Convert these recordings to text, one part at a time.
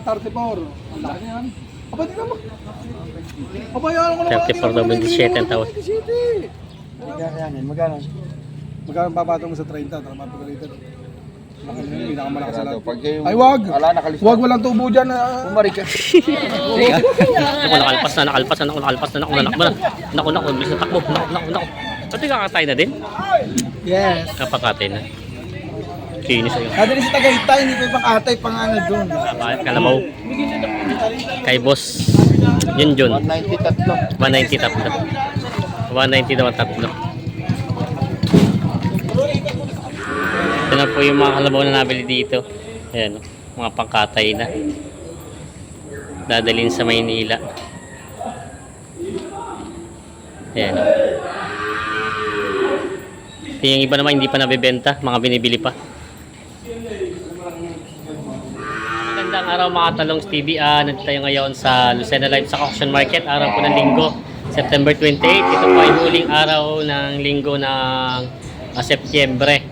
34. Ang laki yan. Aba, di naman. Aba, yan ako naman. 34 daw, 27 ang tawad. 27. Magkano? Magkano babato mo sa 30? Tama pa ganito. Pinakamalakas sa lahat. Pag kayo, Ay, wag! Wala, nakalista. Wag, walang tubo dyan. Umarik ka. Naku, nakalpas na, naku, bilis na takbo, naku. Pati kakatay na din? Yes. Kapakatay na. Kinis sa'yo. Kadali sa Tagaytay, hindi ko pang atay, pang ano doon. Bakit kalabaw? Kay boss. Yun. 193. 190 tatlo. 190 daw ang tatlo. Ito na po yung mga kalabaw na nabili dito. Ayan, mga pangkatay na. Dadalhin sa Maynila. Ayan. Yung iba naman hindi pa nabibenta, mga binibili pa. Magandang araw mga Talongs TV. Nandito tayo ngayon sa Lucena Live sa Auction Market. Araw po ng linggo, September 28. Ito po ay huling araw ng linggo ng Setyembre.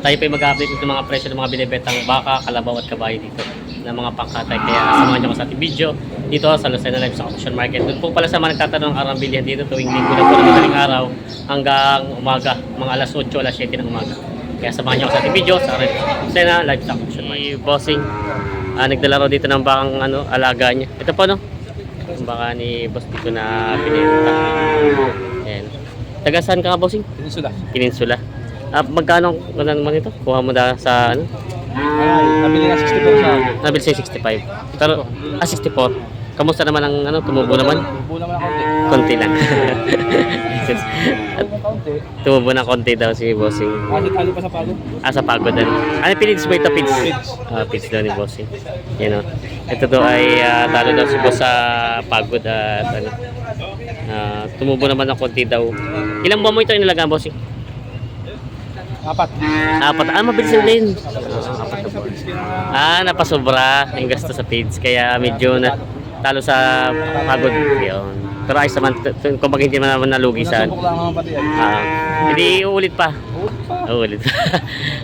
Tayo po ay mag-update ng mga presyo ng mga binibetang baka, kalabaw at kabayo dito ng mga pangkatay. Kaya samahan nyo ko sa ating video dito sa Lucena Live sa Auction Market. Doon po pala sa mga nagtatanong ng araw ng bilihan dito tuwing linggo na po ng madaling araw hanggang umaga, mga alas 8, alas 7 ng umaga. Kaya samahan nyo ko sa ating video sa Lucena Live sa Auction Market. Bossing, nagdala raw dito ng bakang alaga niya. Ito po ang baka ni boss dito na binenta. Ayan. Taga saan ka bossing? Peninsula. Magkano naman ito? Kuha mo da sa ano? Nabili na 64 sa akin. Nabili siya 65. Pero 64. Kamusta naman ang tumubo naman? Tumubo naman ako Konti lang. konti. Tumubo na konti daw si bossing. Halo pa sa pagod. Sa pagod din. Ano pilids mo ito? Pids? Pids daw ni bossing. Yan o. Ito daw ay talo daw si boss sa pagod at ano. Tumubo naman ng konti daw. Ilang buwan mo ito inalagaan bossing? 4. Apat. Mabilis din. Apat na buwan. Napasobra yung gasto sa feeds. Kaya medyo na talo sa pagod. Yun. Pero ayos naman. Kung hindi naman nalugi sa Nasubok lang naman pati yan. hindi uulit pa. Uulit pa.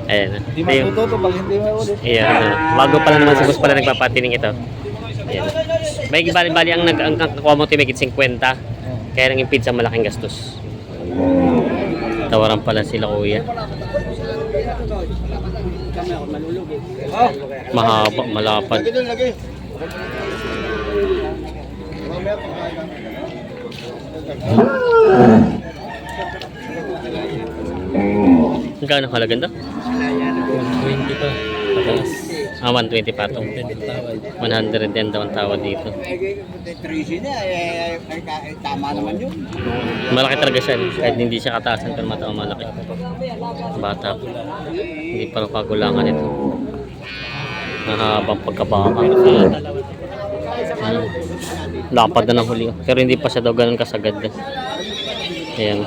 Ayan. Hindi matututo pag hindi maulit. Ayan. Bago pala naman si boss pala nagpapatining ito. Ayan. May bali ang nagkakuha mo timigit 50. Kaya lang yung feeds ang malaking gastos. Tawaran pala sila kuya. Mahaba, malapad. Magkano halaga ito? 120 pa. 120 pa ito. 100 din daw ang tawad dito. Tama naman yun. Malaki talaga siya. Kahit hindi siya kataasan pero mataong malaki. Bata. Hindi pa kagulangan ito. Nahabang pagkabaka. Lapad na ng huli. Pero hindi pa siya daw ganun kasagad. Ayan.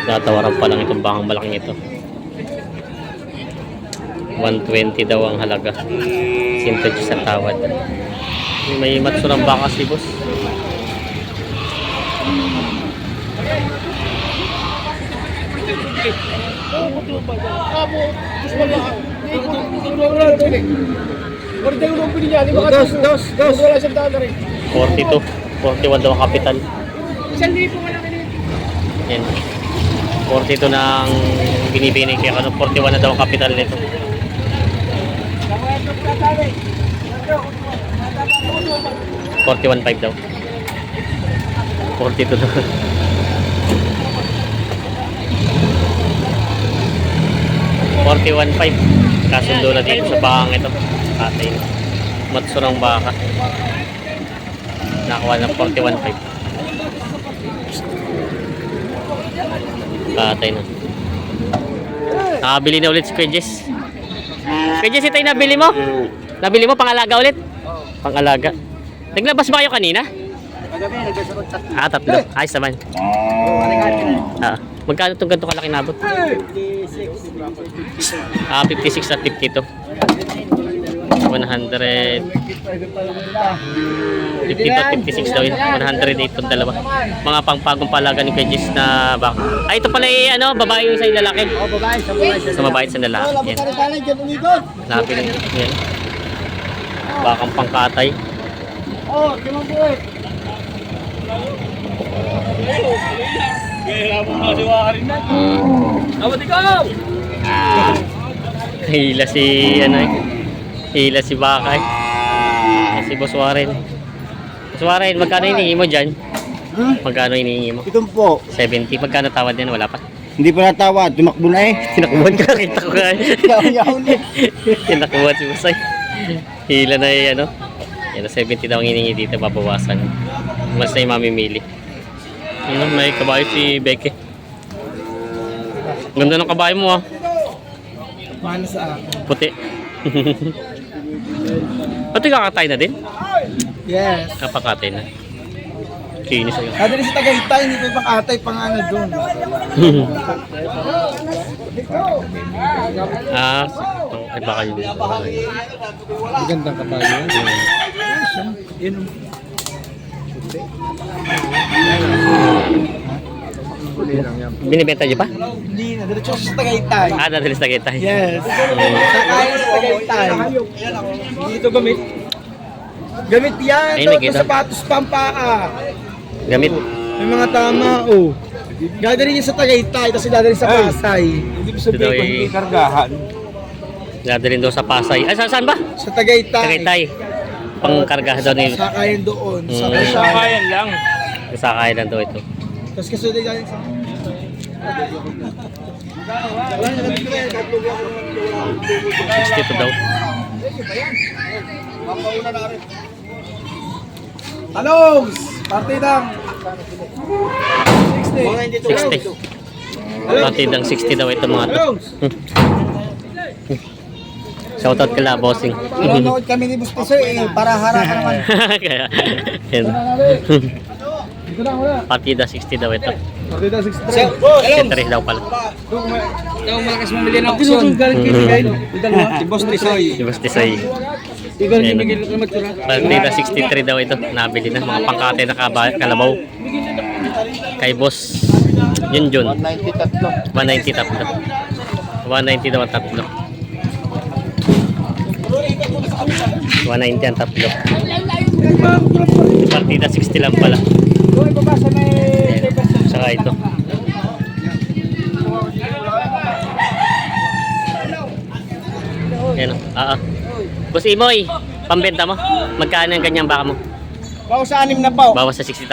Tatawaran pa lang itong bakang malaking ito. 120 daw ang halaga. 110 sa tawad. May matsurang baka si boss. Dos. 42. 41 daw ang kapital. Yan. 42 na ang binibini kaya 41 na daw ang kapital nito. 41.5 daw. 42 daw. 41.5 kasundo na dito sa bakang ito. Patay na. Matsurang baka. Nakakuha ng 41.5. Patay na. Nakabili na ulit si Kwejes. Kwejes, ito yung nabili mo? Nabili mo pang-alaga ulit? Pang-alaga. Naglabas ba kayo kanina? Tatlo. Ayos naman. Magkano itong ganito kalaki nabot? 56 at 52. 100 52, 56 daw yun. 108 itong dalawa. Mga pangpagong palaga ni Kajis na baka. Ito pala babae yung sa lalaki. Babae, sa babae. Sa babae sa lalaki. Yan. Lapi na. Yan. Bakang pangkatay. Oh, kimang buhay. Hila si ano eh. Hila si Bakay. Si Boss Warren. Boss Warren, magkano hinihingi mo dyan? Magkano hinihingi mo? Ito po. 70. Magkano tawad din? Wala pa. Hindi pa natawad. Tumakbo na eh. Tinakubuhan ka. Kita ko nga. Yaw-yaw na. Tinakubuhan si Boss ay. Hila na eh ano. Yan, 70 daw ang hinihingi dito. Babawasan. Mas na yung mamimili. Ano, may kabayo si Becky. Ganda ng kabayo mo ah. Paano sa akin? Puti. Pati kakatay na din? Yes. Kapakatay na. Kinis ayun. Kada rin sa Tagaytay, hindi ko ipakatay pang ano doon. Ah, ay baka yun. Magandang kabayo yan. Yun. Binibenta niyo pa? Hindi na. Diretso sa Tagaytay. Ah, dadalis na kita. Yes. Sakayin sa Tagaytay. Dito gamit. Gamit yan. Ay, Ito, nakita. sapatos pampaa. Gamit. May mga tama, oh. Dadalhin niya sa Tagaytay, tapos dadalhin sa Pasay. Hindi ko Ito daw ay kargahan. dadalhin daw sa Pasay. Ay, saan ba? Sa Tagaytay. Tagaytay. Pangkarga daw ni Sakayin doon. Sa Mm. Pasay. Sakayan lang. Sakayan lang daw ito. Tapos kasunod dadalhin sa... 62 daw. Hello! Partidang! 60. 60. Patidang 60 daw ito mga to. Shoutout kila bossing. Nanonood kami ni Bustiso eh, para harap ka naman. Kaya, yan. Partida 60 daw ito. Partida 63. 63 daw pala. Ikaw malakas mamili ng aksyon. Si Boss Tisoy. Si Boss Tisoy. Ikaw Ayan. hindi ka magtura. Partida 63 daw ito. Nabili na. Mga pangkate na kalabaw. Kay Boss Junjun. 190 tatlo. 190 daw ang tatlo. 190 ang tatlo. Partida 60 lang pala. Saka ito. Yan o. Boss Imoy, pambenta mo? Magkano yung ganyang baka mo? Bawa sa 6 na pa. Bawas sa 60,000.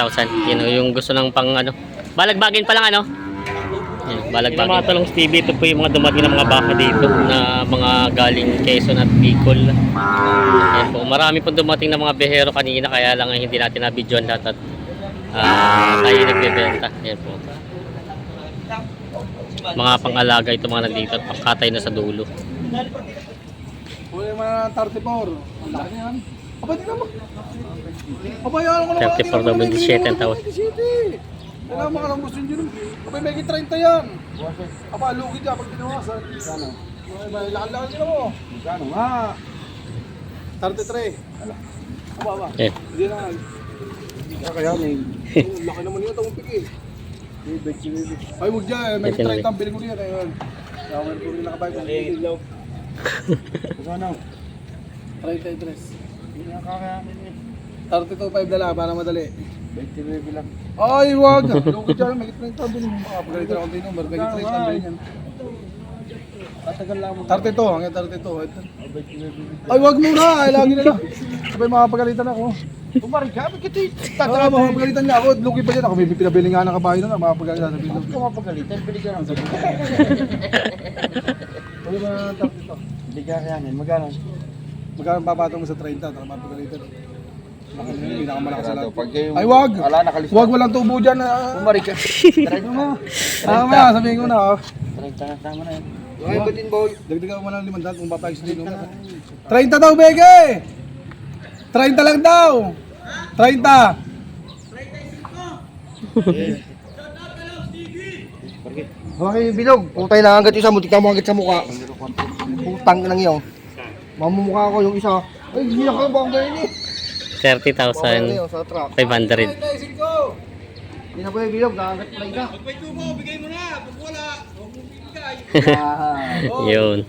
Yan o, yung gusto ng pang ano. Balagbagin pa lang ano? Yan, balagbagin. Yung mga talong Stevie, ito po yung mga dumating na mga baka dito na mga galing Quezon at Bicol. Yan po, marami po dumating na mga behero kanina kaya lang hindi natin na-videoan lahat at tayo nagbebenta. Yan po. Mga pang-alaga ito mga nandito at pangkatay na sa dulo. Huli mo na ng 34. Ang laki niyan. Aba, di naman. Aba, yan ko naman. 34 daw, 27 ang tawad. Kailangan mga lang gusto yun. Aba, may 30 yan. Aba, lugid yan pag tinawasan. Gano? Lakad-lakad nyo mo. Gano nga? 33. Aba. Eh, Hindi na. Kaya may. Laki naman yun. Itong piki. Ay, huwag dyan. May 30 ang biling ko yan. Ayun. Kaya meron ko rin nakabayad ng ilaw. Gano? 33. 32.5 dala para madali. 29 lang. Ay, wag! Lugod dyan, may 30 ang bilhin. Makapagalitan ako din number. May 30 ang bilhin yan. Tatagal lang mo. 32, hanggang 32. Ay, wag muna! Ay, lagi na lang. Sabay makapagalitan ako. Tumari ka? Ba't kita tataka makapagalitan niya ako? Lugod pa dyan ako. May pinabili nga ng kabayo na makapagalitan. Bakit ka mapagalitan? Pili ka lang sa bilhin. Pwede ba 32? Hindi ka kayanin. Magkano? Magkano papatong mo sa 30? Tara mapagalitan. Pinakamalakas sa lahat. Pag kayo... Ay, wag! Wala, nakalista. Wag, walang tubo dyan. Tumari ka. 30 mo. Tama, sabihin ko na. 30 na, tama na yun. Okay, butin boy. Dagdagan mo ng 500 kung papayos din mo. 30 daw, Beke! 30 lang daw! 30! Okay, bilog. Putay na agad isa, mutik na mo agad sa mukha. Putang nang iyo. Mamumukha ko yung isa. Ay, hindi na kayo bang ganyan eh. 30,500. Sa truck. Hindi na po yung bilog, nakagat pa isa. Yun.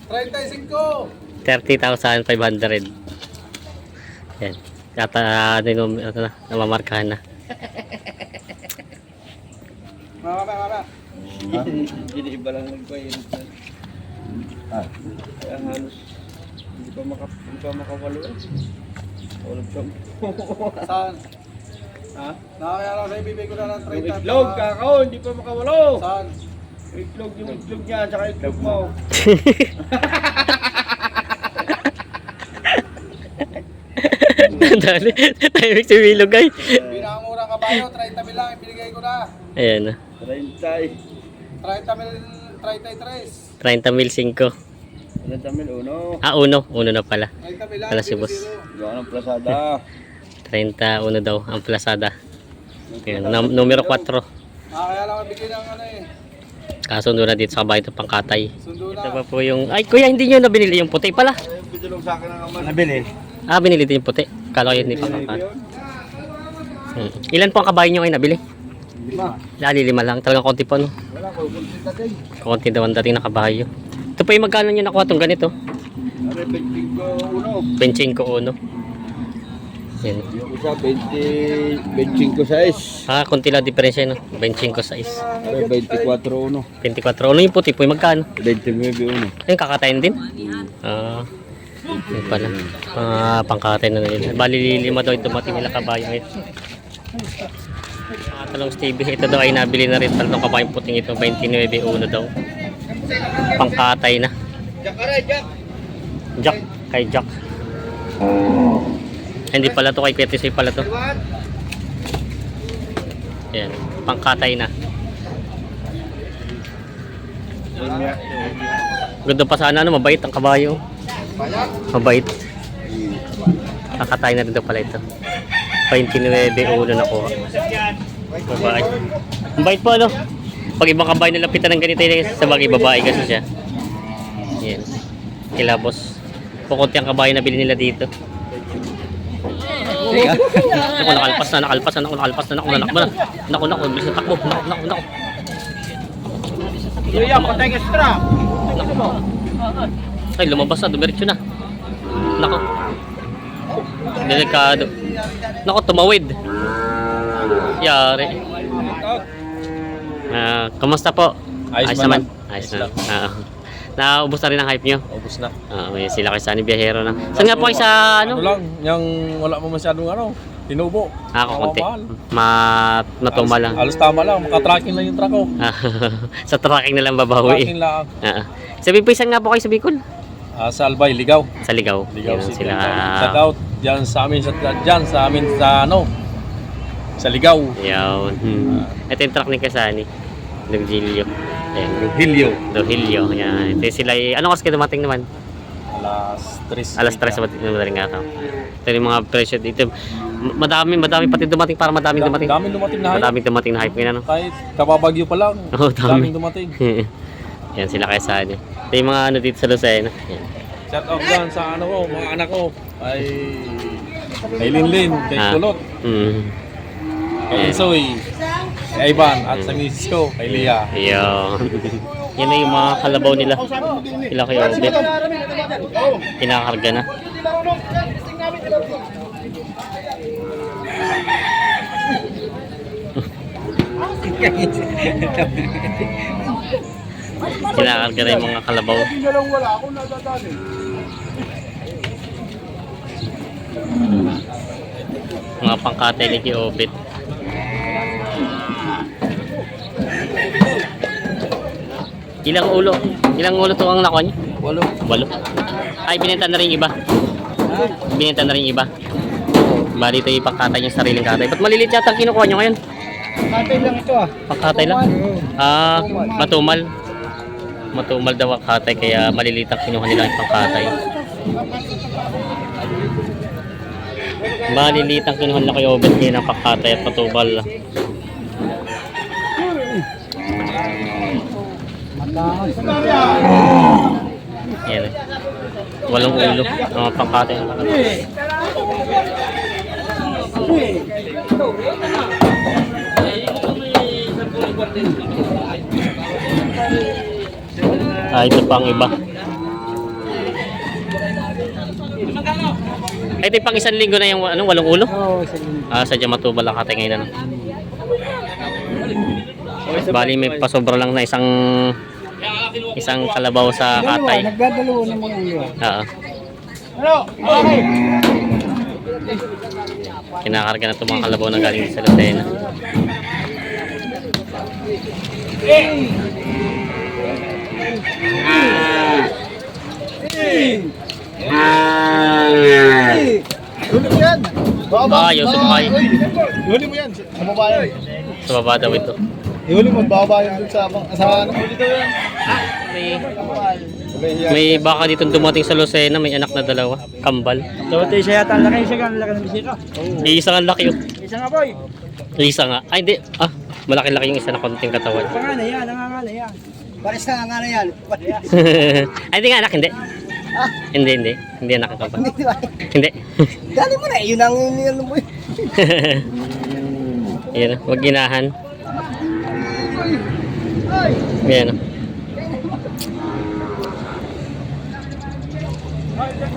35! 30,500. Yan. Yata namamarkahan na. Mama. Hindi iba lang nagpahirap na. Kaya halos hindi pa makawalo eh. Ulog siya. Saan? Ha? Nakakaya lang sa ibibig ko na ng 30. Yung itlog, kakao, hindi pa makawalo. Saan? Yung itlog niya, tsaka itlog mo. Dali. Timing si Wilog ay. Pinakamurang kabayo, 30 mil lang, ibinigay ko na. Ayan na. 30. 30 mil, 33. 30 mil 5. 30 mil, uno. Uno. Uno na pala. 30 mil lang, Wala si boss. Gawa ng plasada. 31 daw ang plasada. Ayan, numero 4. Kaya lang mabigay ng ano eh. Kasundo na dito sa kabayo ng Pangkatay. Sundo Ito na. pa po yung... Ay kuya, hindi nyo na binili yung puti pala. Bidulong sa akin ng aman. Nabili. Binili din yung puti. Kala ko yun hindi pa Pangkatay. Ilan po ang kabayo nyo kayo nabili? 5. Lali 5 lang. Talagang konti pa no. Wala ko, kunti dating. Konti daw ang dating na kabayo. Ito po yung magkano nyo nakuha itong ganito? Ano, 25 uno. Benching ko uno. Yan. Yung isa, 25 size. Konti lang diferensya no. Benching ko size. Ano, 24 uno. 24. Ano yung puti po yung magkano? 29 uno. Ayun, kakatayin din? Yun pala. Pangkatay na nila. Bali 5 daw yung dumating nila kabayo ngayon. Talong Stevie. Ito daw ay nabili na rin. Talong kabayong puting ito. 29 uno daw. Pangkatay na. Jack. Kay Jack. Hindi pala to kay Petisoy pala to. Ayan. Pangkatay na. Ganda pa sana ano, mabait ang kabayo. Mabait. Kakatay na rin daw pala ito. 29 ulo na ko. Babae. Mabait po ano. Pag ibang kabayo nilapitan ng ganito yun, sa bagay babae kasi siya. Yan. Kilabos. Pukunti ang kabayo na bili nila dito. Naku, nakalpas na. Naku, bilis na takbo. Naku. Iya, patay extra. Ay, lumabas na, dumiretso na. Naku. Delikado. Naku, tumawid. Yari. Kamusta po? Ayos man. Ayos na. Naubos na rin ang hype nyo? Ubus na. May sila kayo sa biyahero na. Saan nga po kayo sa Ano lang, yung wala mo masyadong tinubo. Kakunti. Mawawal. Matumal lang. Halos tama lang, makatracking lang yung truck ko. Sa tracking na lang babawi. Tracking lang. Sabi po, saan nga po kayo sa Bicol? Sa Albay, Ligaw. Sa Ligaw. Ligaw Yan City. sila. Shout out diyan sa amin sa Ligaw. Yawn. Ito yung truck ni Kasani. Virgilio. Ayan. Rogelio. Yan. Ito sila. Anong oras kayo dumating naman? Alas 3. Alas 3 sa madaling araw. Ito yung mga presyo dito. Madami pati dumating para madaming dumating. Daming dumating na hype. Madaming dumating na hype ngayon ano. Kahit kababagyo pa lang. Oh, dami. Daming dumating. Yan sila Kasani. Ito yung mga ano dito sa Lucena. Yan. Shout out dyan sa mga anak ko. Kay Linlin, kay Kulot, kay Isoy, kay Ivan, at sa misis ko, kay Lia. Ayun. Yan na yung mga kalabaw nila. Sila kayo Obet. Kinakarga na. Kinakarga na yung mga kalabaw. Mga pangkatay ni Obet. Ilang ulo to ang nakuha niya? 8. Ay, binenta na rin yung iba. Binenta na rin yung iba. Bali ito yung pangkatay niya, sariling katay. Ba't malilit yata ang kinukuha niyo ngayon? Patay lang ito Pangkatay lang? Matumal. Matumal daw ang katay, kaya malilit ang kinuha nila yung pangkatay. Malilit ang kinuha nila kay Obet ngayon ang pangkatay at matumal. Yan. Walang ulo. Mga pangkatay. Ito pa ang iba. Ito yung pang isang linggo na yung ano, 8 ulo? Oo, isang linggo. Sadya matubal lang katay ngayon ano. Bali may pasobra lang na isang kalabaw sa katay. Nagdadalawa ng mga ulo. Oo. Kinakarga na itong mga kalabaw na galing sa Lucena. Huli mo yan! Yung sumakay. Huli mo yan! Sa baba yan. Sa baba daw ito. Ihuli mo, baba yan dun sa ano. May baka dito dumating sa Lucena, may anak na 2, kambal. Dawati siya yata, ang laki siya, ang laki ng bisita. Isa nga laki yun. Isa nga boy! Isa nga. Ay hindi. Malaki-laki yung isa na konting katawan. Pangana yan, nangangana yan. Pares na ngangana yan. Ay hindi nga anak, hindi. Hindi. Hindi anak ng kambal. Hindi. Dali mo na, yun ang ano mo. Yan, wag ginahan. Yan.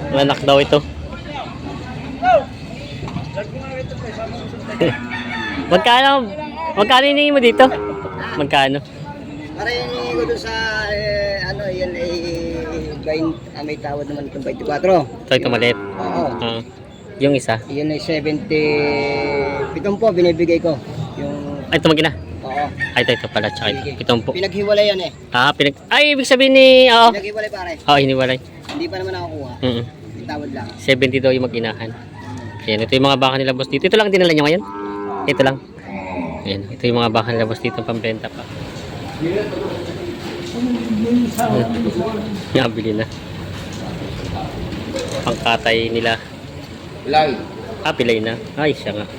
Anak daw ito. Magkano hiningi mo dito? Magkano? Para hiningi ko doon sa, yan ay, may tawad naman itong 24. Ito maliit. Oo. Yung isa. Yan ay 70, pitong po binibigay ko. Yung, Ay, ito magina. oo. Ay, ito pala. Tsaka ito. 7 po. Pinaghiwalay yan eh. Ay, ibig sabihin ni... Oo. Pinaghiwalay pare. Hiniwalay. Hindi pa naman nakukuha. May tawad lang. 70 daw yung mag-inahan. Ayan, ito yung mga baka nila boss dito. Ito lang dinala nyo ngayon. Ito lang. Ayan, ito yung mga baka nila boss dito. Pambenta pa. Nabili na. Pangkatay nila. Pilay. Pilay na. Ay, siya nga.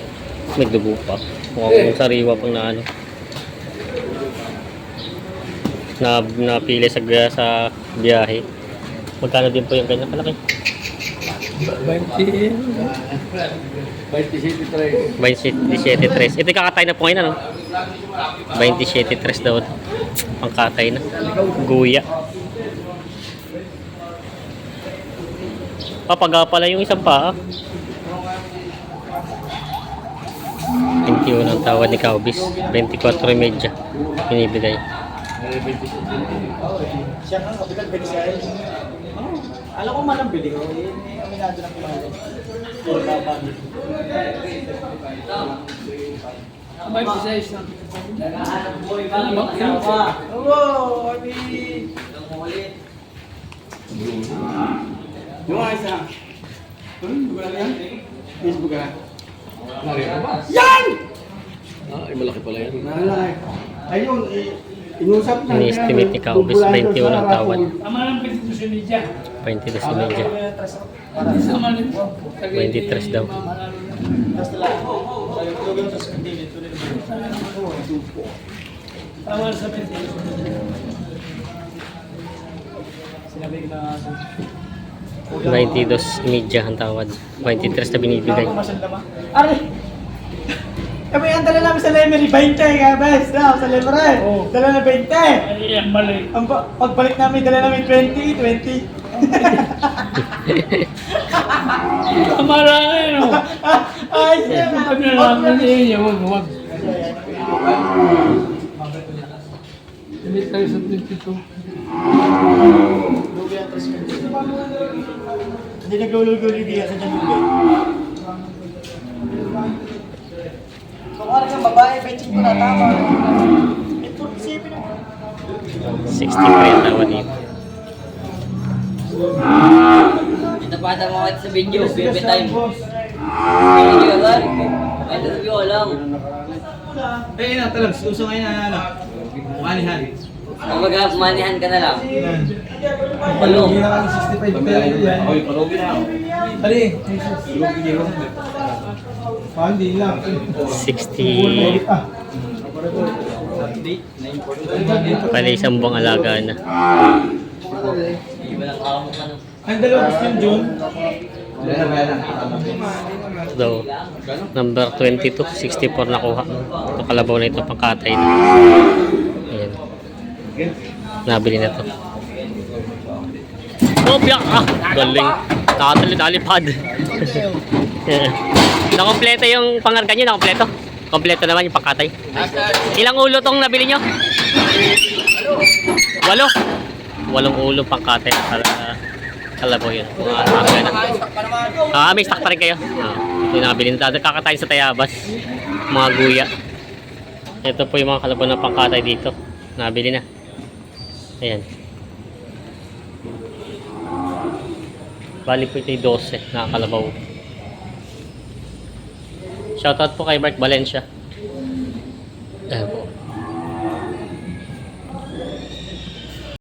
May dugo pa. Mukhang sariwa pang na ano. Napili sa biyahe. Magkano din po yung ganyan kalaki? 27.3. Ito yung kakatay na po ngayon ano? 27.3 daw. Pangkatay na. Guya. Papaga pala yung isang paa. 21 ang tawad ni Kaubis. 24.5 binibigay. Siya nga, kapital Belisay. Alam ko man ang biling ko. Aminado na kumain. May Belisay na. Oo, Arby. Yung ayos na. Buga na yan? Buga na. Yan! Ay, malaki pala yan. Malaki. Ayun, inusap na. Ini-estimate ni Kaubis 21 ang tawad. Ama ng 22 22.5. 23 daw. Tama sa 22. Sinabi ko na 22.5 ang tawad. 23 na binibigay. Ari! Kami ang dala namin sa Lemery, 20 ka bes. No, sa Lemery. Dala na 20. ay ang mali. Ang pagbalik namin, dala namin 20. Kamara na yun. Ay, siya na. Pag nalaman niya, wag. Hindi tayo sa 22. Hindi nagluluguli diya sa Janugay. Kung ano yung babae, 25 na tama. 47 na. 60 pa yung tawad dito. Ito pa ata mga sa video, baby time. Video lang. Ito video lang. Eh, na talagang suso ngayon na ano. Manihan. Kumbaga, manihan ka na lang. Ano? Hindi na 65. Oy, parugi na ako. Ali. Pandi lang. 60. Pala isang buwang alaga na. Iba lang kamot ka na. Ang dalawang gusto yung June. Daw. Number 22, 64 nakuha. Ito kalabaw na ito, pangkatay na. Ayan. Nabili na to. Oh, biyak! Galing. Nakatalo, nalipad. Nakompleto yung pangarga nyo, nakompleto. Kompleto naman yung pangkatay. Ilang ulo tong nabili nyo? 8. 8 ulo pangkatay. Kalabaw yun. May stock pa rin kayo. Yung nabili na. Kakatayin sa Tayabas. Mga guya. Ito po yung mga kalabaw na pangkatay dito. Nabili na. Ayan. Bali po ito yung 12 na kalabaw. Shoutout po kay Mark Valencia.